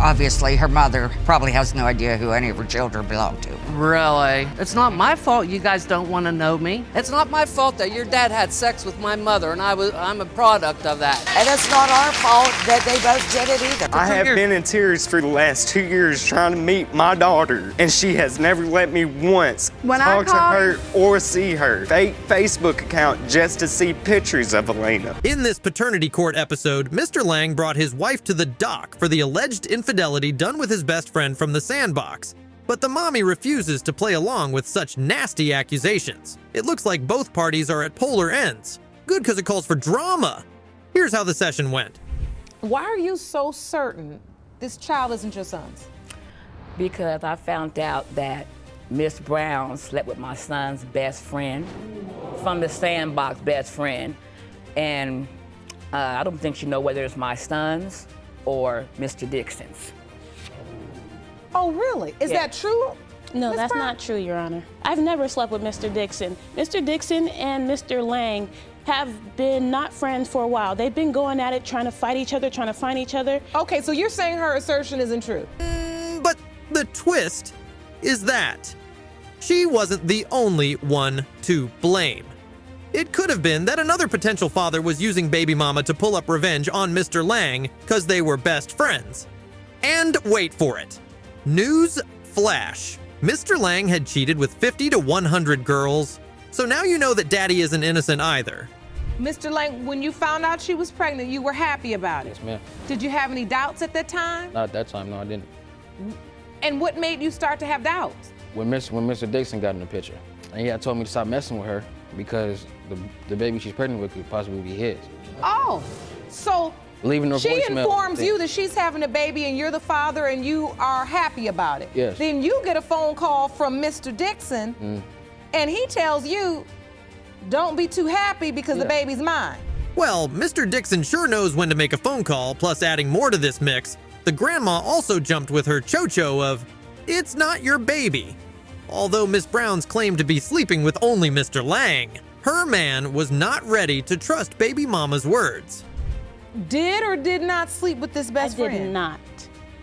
Obviously, her mother probably has no idea who any of her children belong to. Really? It's not my fault you guys don't want to know me. It's not my fault that your dad had sex with my mother and I'm a product of that. And it's not our fault that they both did it either. I have been in tears for the last 2 years trying to meet my daughter, and she has never let me once talk to her or see her. Fake Facebook account just to see pictures of Elena. In this paternity court episode, Mr. Lang brought his wife to the dock for the alleged infidelity done with his best friend from the sandbox. But the mommy refuses to play along with such nasty accusations. It looks like both parties are at polar ends. Good, because it calls for drama. Here's how the session went. Why are you so certain this child isn't your son's? Because I found out that Miss Brown slept with my son's best friend, from the sandbox best friend. And I don't think she knows whether it's my son's or Mr. Dixon's. Oh, really? Is that true? No, Ms. that's Brown? not true, Your Honor. I've never slept with Mr. Dixon. Mr. Dixon and Mr. Lang have been not friends for a while. They've been going at it, trying to fight each other, trying to find each other. Okay, so you're saying her assertion isn't true? But the twist is that she wasn't the only one to blame. It could have been that another potential father was using baby mama to pull up revenge on Mr. Lang because they were best friends. And wait for it. News flash. Mr. Lang had cheated with 50 to 100 girls, so now you know that daddy isn't innocent either. Mr. Lang, when you found out she was pregnant, you were happy about it? Yes, ma'am. Did you have any doubts at that time? Not at that time, no, I didn't. And what made you start to have doubts? When Mr. Dixon got in the picture, and he had told me to stop messing with her because the baby she's pregnant with could possibly be his. Oh, so Leaving her she voicemail. informs you that she's having a baby and you're the father and you are happy about it. Yes. Then you get a phone call from Mr. Dixon and he tells you, don't be too happy because the baby's mine. Well, Mr. Dixon sure knows when to make a phone call, plus adding more to this mix, the grandma also jumped with her cho-cho of, it's not your baby. Although Miss Brown's claimed to be sleeping with only Mr. Lang, her man was not ready to trust baby mama's words. Did or did not sleep with this best friend? I did not.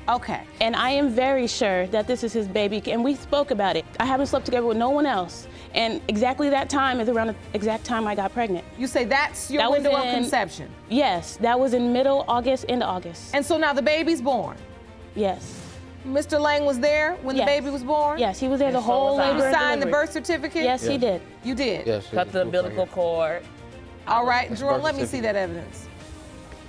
Okay. And I am very sure that this is his baby, and we spoke about it. I haven't slept together with no one else. And exactly that time is around the exact time I got pregnant. You say that's your window of conception? Yes, that was in middle August, into August. And so now the baby's born? Yes. Mr. Lang was there when the baby was born? Yes, he was there the whole labor You and signed the delivery. birth certificate? Yes, he did. You did? Yes. Cut the umbilical cord. All right, Jerome, birth let me see certificate. that evidence.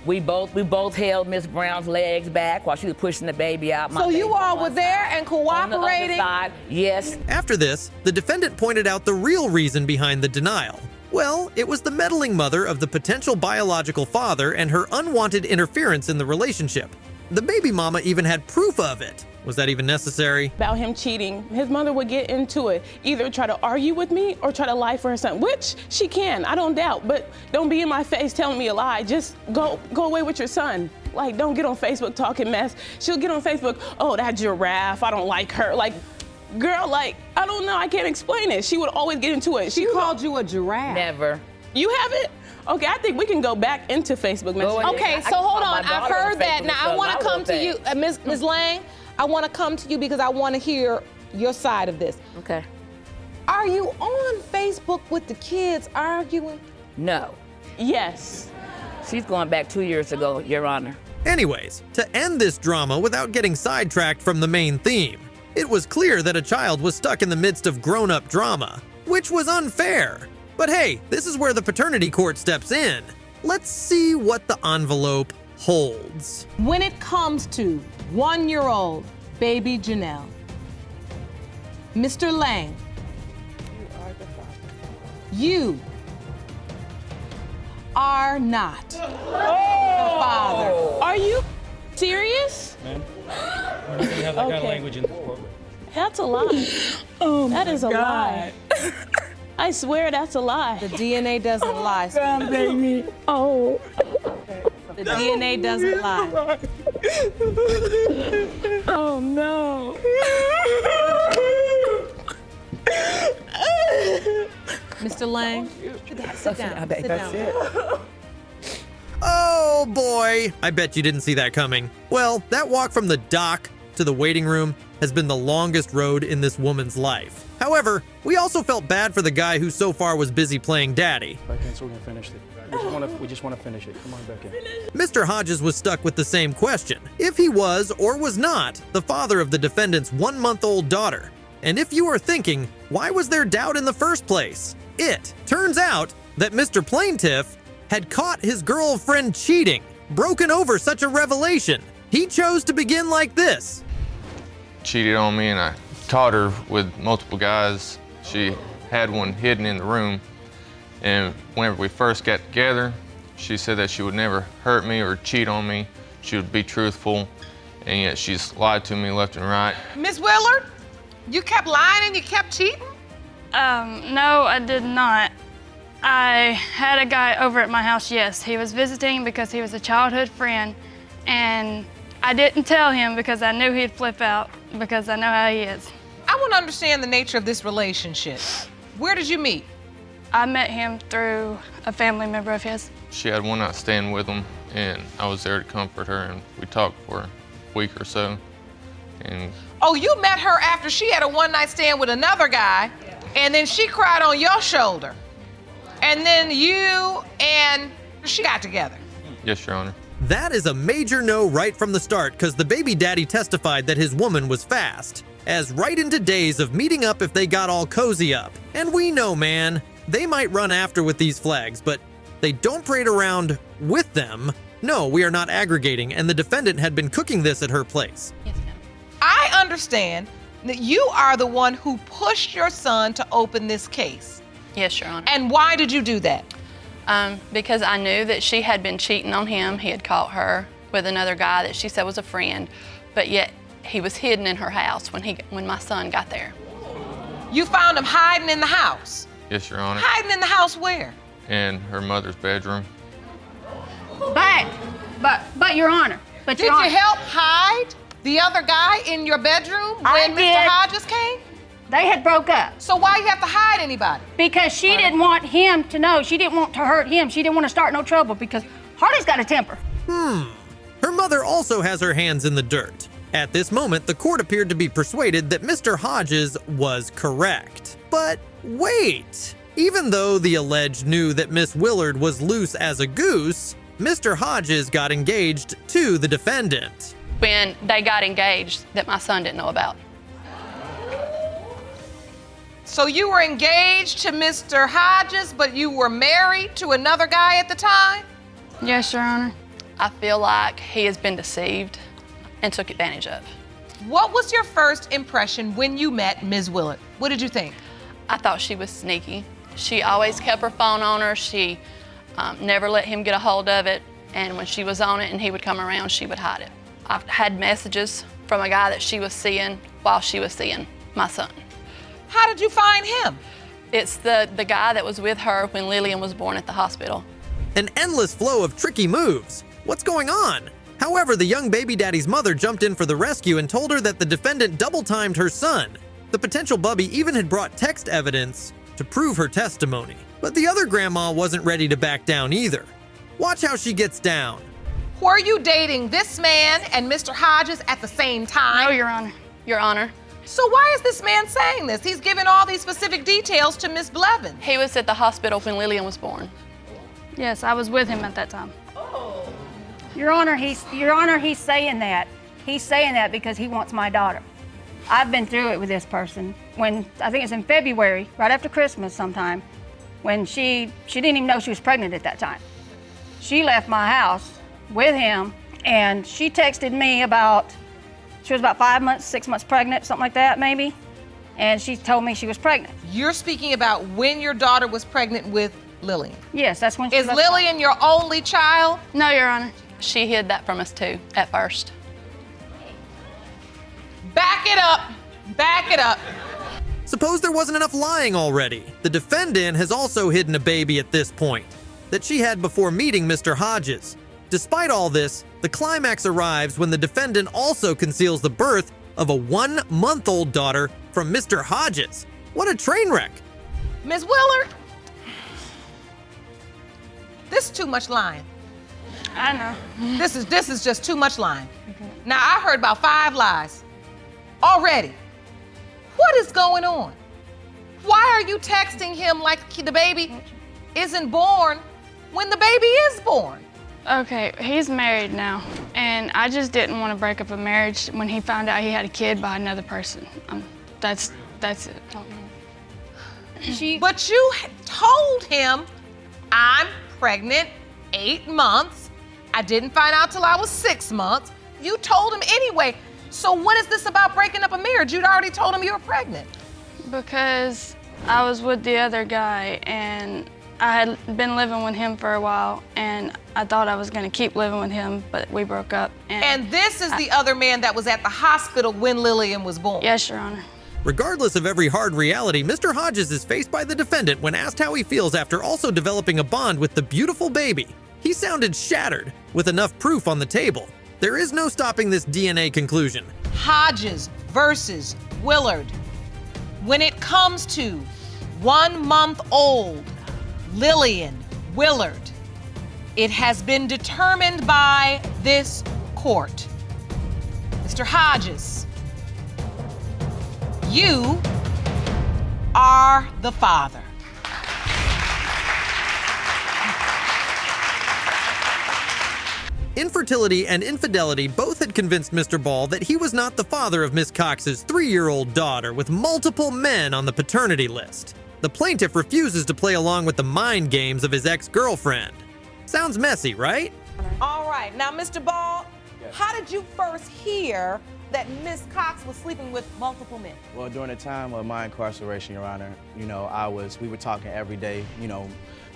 We both held Miss Brown's legs back while she was pushing the baby out. So you all were there and cooperating? On the other side, yes. After this, the defendant pointed out the real reason behind the denial. Well, it was the meddling mother of the potential biological father and her unwanted interference in the relationship. The baby mama even had proof of it. Was that even necessary? About him cheating, his mother would get into it, either try to argue with me or try to lie for her son, which she can, I don't doubt, but don't be in my face telling me a lie. Just go away with your son. Like, don't get on Facebook talking mess. She'll get on Facebook, oh, that giraffe, I don't like her. Like, girl, like, I don't know, I can't explain it. She would always get into it. She called you a giraffe? Never. You haven't? Okay, I think we can go back into Facebook messages. Okay, so hold on, I've heard that. Now I want to come to you, Ms. Lang, I want to come to you because I want to hear your side of this. Okay. Are you on Facebook with the kids arguing? No. Yes. She's going back 2 years ago, Your Honor. Anyways, to end this drama without getting sidetracked from the main theme, it was clear that a child was stuck in the midst of grown-up drama, which was unfair. But hey, this is where the paternity court steps in. Let's see what the envelope holds. When it comes to 1-year-old baby Janelle, Mr. Lang, you are not the father. Are you serious? Ma'am, we're not gonna have that kind of language in the courtroom. That's a lie. Oh, that is a lie. I swear that's a lie. The DNA doesn't lie. Baby. Oh. The DNA doesn't lie. Oh no. Mr. Lang, sit down. Sit down. Oh Oh boy, I bet you didn't see that coming. Well, that walk from the dock to the waiting room has been the longest road in this woman's life. However, we also felt bad for the guy who so far was busy playing daddy. Back in, so we can finish it. We just want to finish it. Come on back in. Mr. Hodges was stuck with the same question. If he was or was not the father of the defendant's 1-month-old daughter. And if you are thinking, why was there doubt in the first place? It turns out that Mr. Plaintiff had caught his girlfriend cheating, broken over such a revelation. He chose to begin like this. Cheated on me and I caught her with multiple guys. She had one hidden in the room. And whenever we first got together, she said that she would never hurt me or cheat on me. She would be truthful, and yet she's lied to me left and right. Miss Willard, you kept lying and you kept cheating? No, I did not. I had a guy over at my house, yes. He was visiting because he was a childhood friend, and I didn't tell him because I knew he'd flip out because I know how he is. I want to understand the nature of this relationship. Where did you meet? I met him through a family member of his. She had one night stand with him, and I was there to comfort her, and we talked for a week or so. And oh, you met her after she had a one-night stand with another guy, and then she cried on your shoulder. And then you and she got together. yes, Your Honor. That is a major no right from the start, because the baby daddy testified that his woman was fast, as right into days of meeting up if they got all cozy up. And we know, man, they might run after with these flags, but they don't parade around with them. No, we are not aggregating, and the defendant had been cooking this at her place. Yes, ma'am. I understand that you are the one who pushed your son to open this case. Yes, Your Honor. And why did you do that? Because I knew that she had been cheating on him. He had caught her with another guy that she said was a friend, but yet he was hidden in her house when my son got there. You found him hiding in the house? Yes, Your Honor. Hiding in the house where? In her mother's bedroom. But Your Honor. But Did Your Honor, you help hide the other guy in your bedroom when Mr. Hodges came? they had broke up So why you have to hide anybody? because she didn't want him to know. She didn't want to hurt him. She didn't want to start no trouble because Harley's got a temper. Her mother also has her hands in the dirt. At this moment, the court appeared to be persuaded that Mr. Hodges was correct. But wait! Even though the alleged knew that Miss Willard was loose as a goose, Mr. Hodges got engaged to the defendant. When they got engaged that my son didn't know about. So you were engaged to Mr. Hodges, but you were married to another guy at the time? Yes, Your Honor. I feel like he has been deceived and took advantage of. What was your first impression when you met Ms. Willard? What did you think? I thought she was sneaky. She always kept her phone on her. She never let him get a hold of it. And when she was on it and he would come around, she would hide it. I've had messages from a guy that she was seeing while she was seeing my son. How did you find him? It's the guy that was with her when Lillian was born at the hospital. An endless flow of tricky moves. What's going on? However, the young baby daddy's mother jumped in for the rescue and told her that the defendant double-timed her son. The potential bubby even had brought text evidence to prove her testimony. But the other grandma wasn't ready to back down either. Watch how she gets down. Were you dating this man and Mr. Hodges at the same time? No, Your Honor. Your Honor. So why is this man saying this? He's giving all these specific details to Miss Blevins. He was at the hospital when Lillian was born. Yes, I was with him at that time. Your Honor, he's saying that. He's saying that because he wants my daughter. I've been through it with this person. When, I think it's in February, right after Christmas sometime, when she didn't even know she was pregnant at that time. She left my house with him, and she texted me she was about 5 months, 6 months pregnant, something like that maybe, and she told me she was pregnant. You're speaking about when your daughter was pregnant with Lillian. Yes, that's when she Is left. Lillian your only child? No, Your Honor. She hid that from us too, at first. Back it up. Back it up. Suppose there wasn't enough lying already. The defendant has also hidden a baby at this point that she had before meeting Mr. Hodges. Despite all this, the climax arrives when the defendant also conceals the birth of a 1-month-old daughter from Mr. Hodges. What a train wreck. Ms. Willard, this is too much lying. I know. This is just too much lying. Now, I heard about 5 lies already. What is going on? Why are you texting him like the baby isn't born when the baby is born? Okay, he's married now, and I just didn't want to break up a marriage when he found out he had a kid by another person. That's it. But you told him, I'm pregnant 8 months. I didn't find out till I was 6 months. You told him anyway. So what is this about breaking up a marriage? You'd already told him you were pregnant. Because I was with the other guy, and I had been living with him for a while, and I thought I was going to keep living with him, but we broke up. And this is the other man that was at the hospital when Lillian was born? Yes, Your Honor. Regardless of every hard reality, Mr. Hodges is faced by the defendant when asked how he feels after also developing a bond with the beautiful baby. He sounded shattered, with enough proof on the table. There is no stopping this DNA conclusion. Hodges versus Willard. When it comes to 1-month-old Lillian Willard, it has been determined by this court. Mr. Hodges, you are the father. Infertility and infidelity both had convinced Mr. Ball that he was not the father of Miss Cox's 3-year-old daughter with multiple men on the paternity list. The plaintiff refuses to play along with the mind games of his ex-girlfriend. Sounds messy, right? All right, now Mr. Ball, how did you first hear that Miss Cox was sleeping with multiple men? Well, during the time of my incarceration, Your Honor, you know, we were talking every day, you know,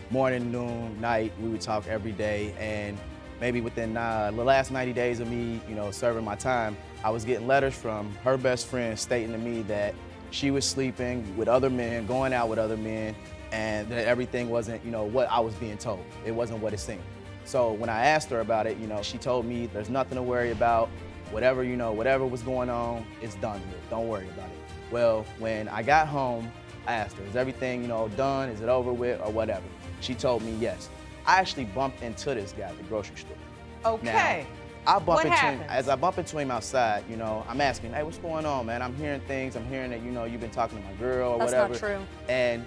morning, noon, night, we would talk every day, and maybe within the last 90 days of me, you know, serving my time, I was getting letters from her best friend stating to me that she was sleeping with other men, going out with other men, and that everything wasn't, you know, what I was being told. It wasn't what it seemed. So when I asked her about it, you know, she told me there's nothing to worry about. Whatever, you know, whatever was going on, it's done with. Don't worry about it. Well, when I got home, I asked her, is everything, you know, done? Is it over with or whatever? She told me yes. I actually bumped into this guy at the grocery store. Okay. Now, What happened? as I bump into him outside, you know, I'm asking, hey, what's going on, man? I'm hearing things. I'm hearing that, you know, you've been talking to my girl or whatever. That's not true. And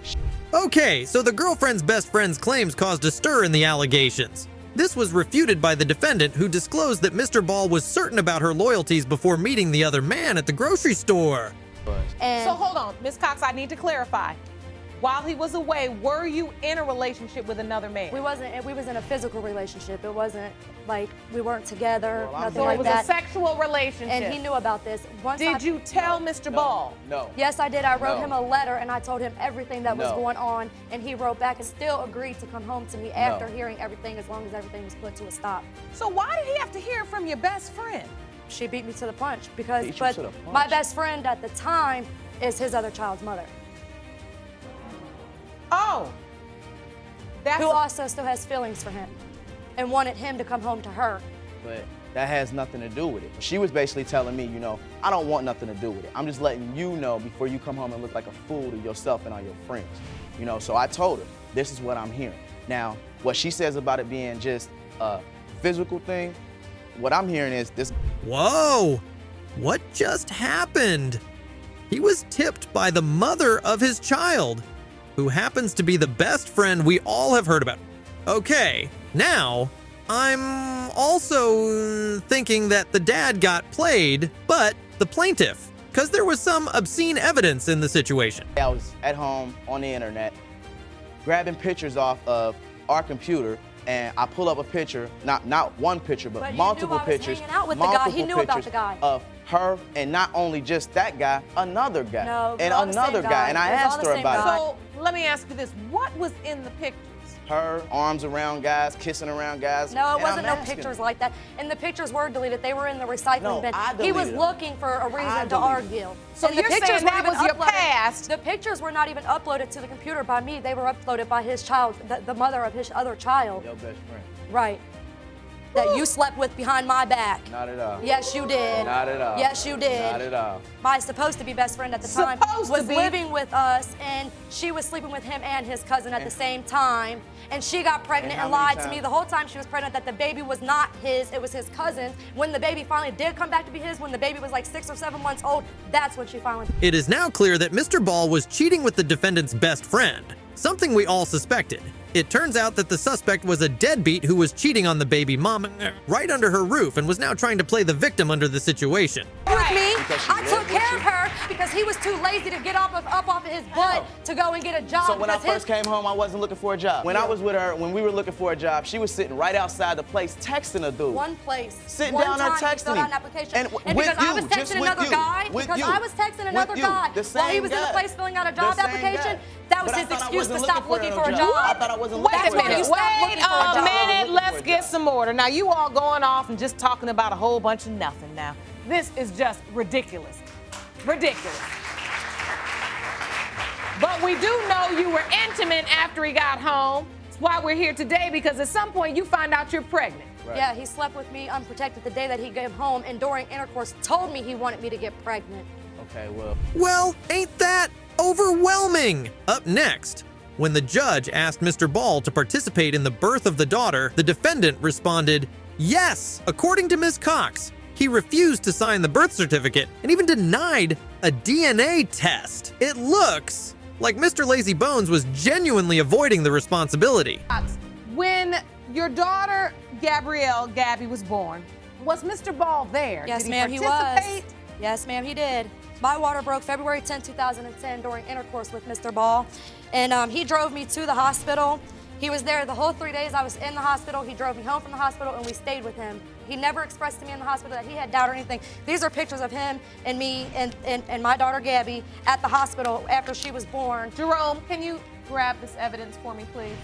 Okay, so the girlfriend's best friend's claims caused a stir in the allegations. This was refuted by the defendant, who disclosed that Mr. Ball was certain about her loyalties before meeting the other man at the grocery store. So hold on, Miss Cox, I need to clarify. While he was away, were you in a relationship with another man? We was in a physical relationship. It wasn't like we weren't together, nothing So like it was that. a sexual relationship. And he knew about this. Did you tell Mr. Ball? No. Yes, I did. I wrote No. him a letter and I told him everything that was No. going on, and he wrote back and still agreed to come home to me after hearing everything, as long as everything was put to a stop. So why did he have to hear from your best friend? She beat me to the punch because, Beat you but to the punch? my best friend at the time is his other child's mother, Oh. That's who also still has feelings for him and wanted him to come home to her. But that has nothing to do with it. She was basically telling me, you know, I don't want nothing to do with it. I'm just letting you know before you come home and look like a fool to yourself and all your friends. You know, so I told her, this is what I'm hearing. Now, what she says about it being just a physical thing, what I'm hearing is this. Whoa! What just happened? He was tipped by the mother of his child, who happens to be the best friend we all have heard about. Okay, now, I'm also thinking that the dad got played, but the plaintiff, because there was some obscene evidence in the situation. I was at home on the internet, grabbing pictures off of our computer, and I pull up a picture, not one picture, but But you multiple knew I was pictures. hanging out with the guy. He multiple knew about pictures the guy. Of her, and not only just that guy, another guy, No, and all the same another guy. guy. And I It was all asked the her same about guy. it. So let me ask you this. What was in the pictures? Her arms around guys, kissing around guys. No, it and wasn't I'm no asking pictures her. like that. And the pictures were deleted. They were in the recycling No, bin. I He was deleted them. looking for a I reason to deleted argue. So And the you're pictures saying weren't that even was your uploaded. past? The pictures were not even uploaded to the computer by me. They were uploaded by his child, the mother of his other child. Your best friend. Right. that you slept with behind my back. Not at all. Yes, you did. Not at all. Yes, you did. Not at all. My supposed to be best friend at the time was living with us, and she was sleeping with him and his cousin at the same time. And she got pregnant and lied to me the whole time she was pregnant that the baby was not his, it was his cousin's. When the baby finally did come back to be his, when the baby was like 6 or 7 months old, that's when she finally. It is now clear that Mr. Ball was cheating with the defendant's best friend, something we all suspected. It turns out that the suspect was a deadbeat who was cheating on the baby mama right under her roof and was now trying to play the victim under the situation. With me, I took care of her because he was too lazy to get up off of his butt to go and get a job. So when I first came home, I wasn't looking for a job. When I was with her, when we were looking for a job, she was sitting right outside the place texting a dude. One place. Sitting down there texting him. And because I was texting another guy, while he was in the place filling out a job application, that was his excuse to stop looking for a job. I thought I wasn't looking for a job. Wait a minute, let's get some order. Now, you all going off and just talking about a whole bunch of nothing now. This is just ridiculous. Ridiculous. But we do know you were intimate after he got home. That's why we're here today, because at some point you find out you're pregnant. Right. Yeah, he slept with me unprotected the day that he came home, and during intercourse told me he wanted me to get pregnant. Okay, well. Well, ain't that overwhelming? Up next, when the judge asked Mr. Ball to participate in the birth of the daughter, the defendant responded, yes. According to Ms. Cox, he refused to sign the birth certificate and even denied a DNA test. It looks like Mr. Lazy Bones was genuinely avoiding the responsibility. When your daughter, Gabby, was born, was Mr. Ball there? Yes, ma'am, he was. Yes, ma'am, he did. My water broke February 10, 2010 during intercourse with Mr. Ball, and he drove me to the hospital. He was there the whole 3 days I was in the hospital. He drove me home from the hospital, and we stayed with him. He never expressed to me in the hospital that he had doubt or anything. These are pictures of him and me and my daughter Gabby at the hospital after she was born. Jerome, can you grab this evidence for me, please?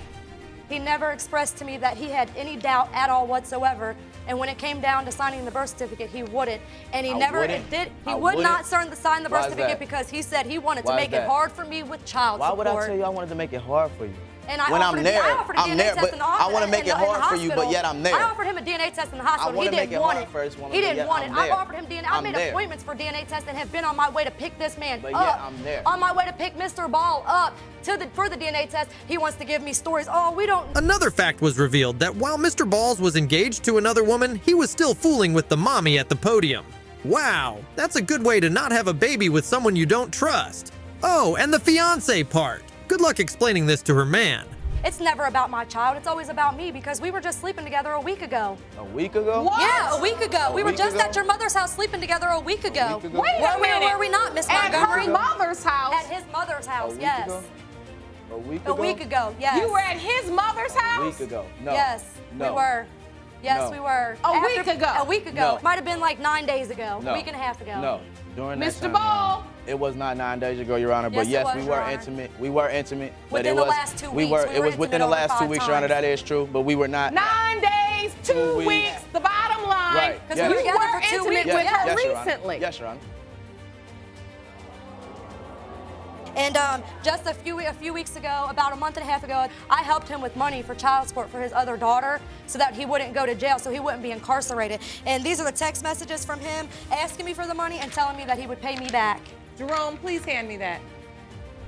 He never expressed to me that he had any doubt at all whatsoever. And when it came down to signing the birth certificate, he wouldn't. And he would not sign the birth certificate because he said he wanted to make it hard for me with child support. Why would I tell you I wanted to make it hard for you? And I when offered I'm there, I'm there, but I want to make it hard for you, but yet I'm there. I offered him a DNA test in the hospital. He didn't want it. He didn't want it. I offered him DNA. I made appointments for DNA tests and have been on my way to pick this man up. Yet I'm there. On my way to pick Mr. Ball up for the DNA test. He wants to give me stories. Oh, we don't. Another fact was revealed that while Mr. Balls was engaged to another woman, he was still fooling with the mommy at the podium. Wow, that's a good way to not have a baby with someone you don't trust. Oh, and the fiance part. Good luck explaining this to her man. It's never about my child. It's always about me because we were just sleeping together a week ago. A week ago? What? Yeah, a week ago. We were just at your mother's house sleeping together a week ago. Wait a minute. Were we not, Miss Montgomery? At her mother's house? At his mother's house, yes. A week ago? A week ago, yes. You were at his mother's house? A week ago. No. Yes, we were. Yes, we were. A week ago? A week ago. Might have been like 9 days ago. A week and a half ago. No. During that Mr. Ball. It was not 9 days ago, Your Honor, but yes, we were intimate. We were intimate. Within the last 2 weeks. It was within the last 2 weeks, Your Honor, that is true, but we were not. 9 days, 2 weeks, the bottom line. Right. Because we were together for 2 weeks. With her recently. Yes, Your Honor. And just a few weeks ago, about a month and a half ago, I helped him with money for child support for his other daughter so that he wouldn't go to jail, so he wouldn't be incarcerated. And these are the text messages from him asking me for the money and telling me that he would pay me back. Jerome, please hand me that.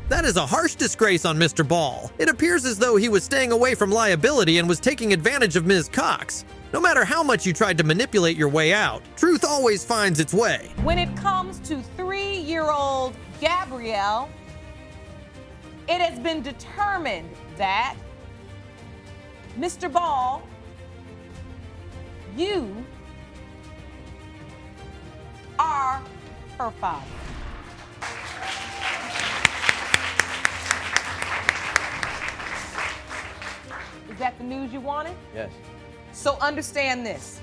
That is a harsh disgrace on Mr. Ball. It appears as though he was staying away from liability and was taking advantage of Ms. Cox. No matter how much you tried to manipulate your way out, truth always finds its way. When it comes to 3-year-old Gabrielle, it has been determined that Mr. Ball, you are her father. Is that the news you wanted? Yes. So understand this.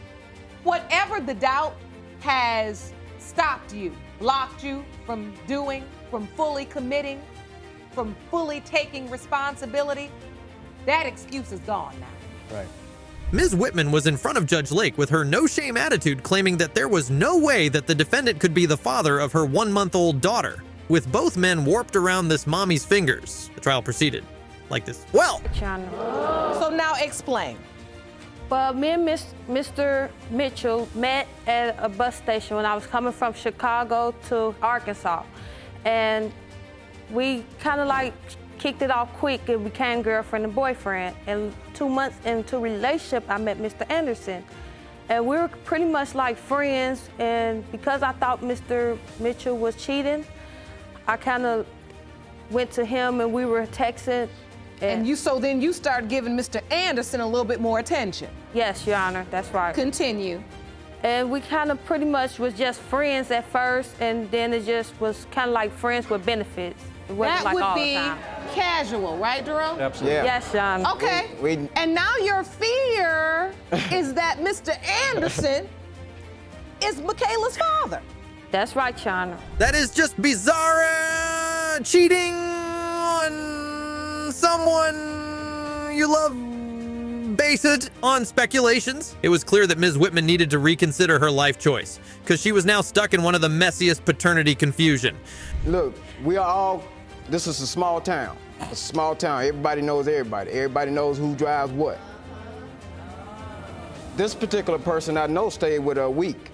Whatever the doubt has stopped you, blocked you from doing, from fully committing, from fully taking responsibility, that excuse is gone now. Right. Ms. Whitman was in front of Judge Lake with her no-shame attitude, claiming that there was no way that the defendant could be the father of her 1-month-old daughter. With both men warped around this mommy's fingers, the trial proceeded like this. Well, so now explain. Well, me and Mr. Mitchell met at a bus station when I was coming from Chicago to Arkansas. And we kind of like kicked it off quick and became girlfriend and boyfriend. And 2 months into relationship, I met Mr. Anderson. And we were pretty much like friends. And because I thought Mr. Mitchell was cheating, I kind of went to him and we were texting. And so then you started giving Mr. Anderson a little bit more attention. Yes, Your Honor, that's right. Continue. And we kind of pretty much was just friends at first, and then it just was kind of like friends with benefits. It wasn't That like would all the be time. casual, right, Jerome? Absolutely. Yeah. Yes, Your Honor. Okay. And now your fear is that Mr. Anderson is Michaela's father. That's right, Your Honor. That is just bizarre cheating on someone you love based on speculations. It was clear that Ms. Whitman needed to reconsider her life choice because she was now stuck in one of the messiest paternity confusion. Look, this is a small town. It's a small town. Everybody knows everybody. Everybody knows who drives what. This particular person I know stayed with her a week.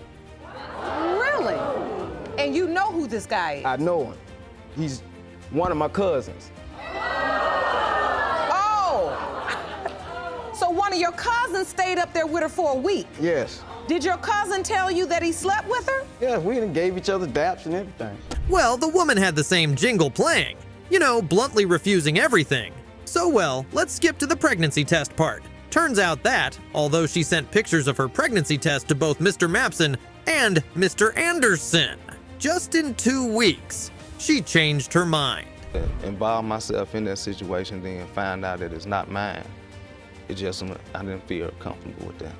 Really? And you know who this guy is? I know him. He's one of my cousins. Oh! So one of your cousins stayed up there with her for a week? Yes. Did your cousin tell you that he slept with her? Yeah, we done gave each other daps and everything. Well, the woman had the same jingle playing. You know, bluntly refusing everything. So, well, let's skip to the pregnancy test part. Turns out that, although she sent pictures of her pregnancy test to both Mr. Mapson and Mr. Anderson, just in 2 weeks, she changed her mind. Involve myself in that situation, then find out that it's not mine. I didn't feel comfortable with that.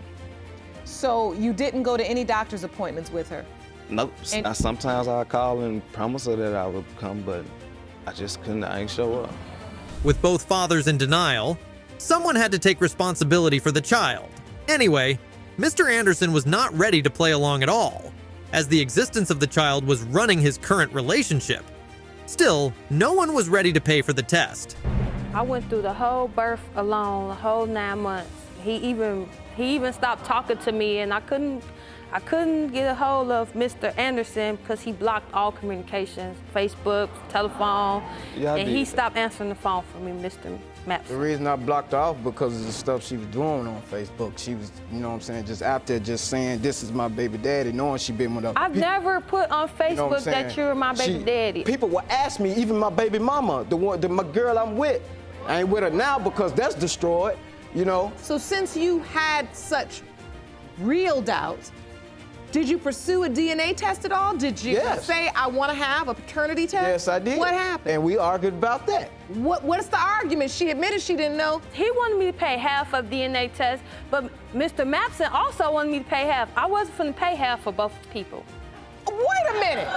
So you didn't go to any doctor's appointments with her? Nope. Sometimes I call and promise her that I would come, but I just couldn't. I ain't show up. With both fathers in denial, someone had to take responsibility for the child. Anyway, Mr. Anderson was not ready to play along at all, as the existence of the child was running his current relationship. Still, no one was ready to pay for the test. I went through the whole birth alone, the whole 9 months. He even stopped talking to me, and I couldn't get a hold of Mr. Anderson because he blocked all communications, Facebook, telephone, and he stopped answering the phone for me, Mr. Maps. The reason I blocked her off because of the stuff she was doing on Facebook. She was, you know what I'm saying, just out there just saying, this is my baby daddy, knowing she been with other I've people. never put on Facebook You know what I'm saying? that you're my baby daddy. People will ask me, even my baby mama, my girl I'm with. I ain't with her now because that's destroyed, you know. So since you had such real doubts, did you pursue a DNA test at all? Did you say, I want to have a paternity test? Yes, I did. What happened? And we argued about that. What's the argument? She admitted she didn't know. He wanted me to pay half of DNA test, but Mr. Mapson also wanted me to pay half. I wasn't going to pay half for both people. Wait a minute.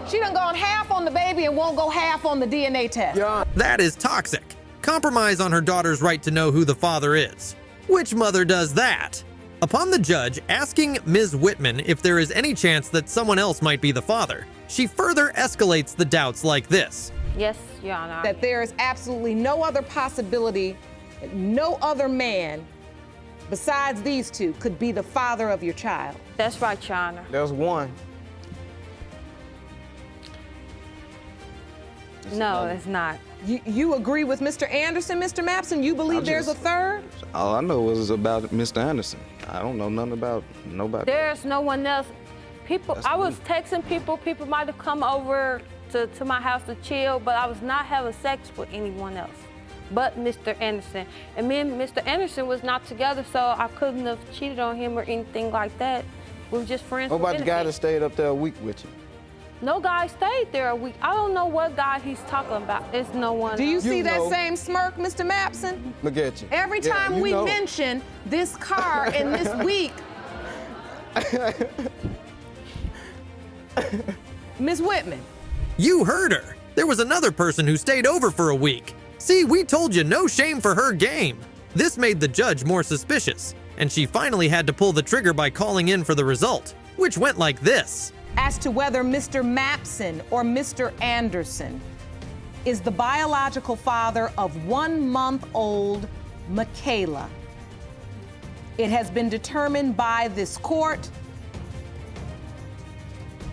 She done gone half on the baby and won't go half on the DNA test. Yeah. That is toxic. Compromise on her daughter's right to know who the father is. Which mother does that? Upon the judge asking Ms. Whitman if there is any chance that someone else might be the father, she further escalates the doubts like this. Yes, Your Honor. That there is absolutely no other possibility, no other man besides these two could be the father of your child. That's right, Your Honor. There's one. No, it's not. You agree with Mr. Anderson, Mr. Mapson? You believe there's a third? All I know is about Mr. Anderson. I don't know nothing about nobody. There's no one else. I was texting people. People might have come over to my house to chill, but I was not having sex with anyone else but Mr. Anderson. And me and Mr. Anderson was not together, so I couldn't have cheated on him or anything like that. We were just friends. What with about the guy that stayed up there a week with you? No guy stayed there a week. I don't know what guy he's talking about. It's no one. Do you else. see that same smirk, Mr. Mapson? Look at you. Every time we mention this car and this week. Ms. Whitman. You heard her. There was another person who stayed over for a week. See, we told you no shame for her game. This made the judge more suspicious, and she finally had to pull the trigger by calling in for the result, which went like this. As to whether Mr. Mapson or Mr. Anderson is the biological father of 1-month-old Michaela. It has been determined by this court.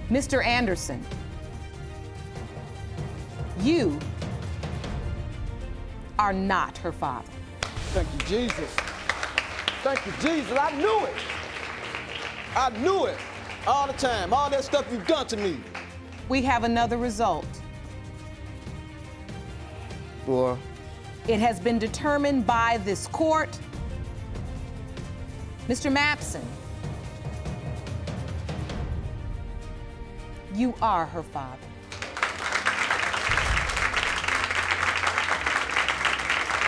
Mr. Anderson, you are not her father. Thank you, Jesus. Thank you, Jesus. I knew it. I knew it. All the time. All that stuff you've done to me. We have another result. Boy. It has been determined by this court. Mr. Mapson, you are her father.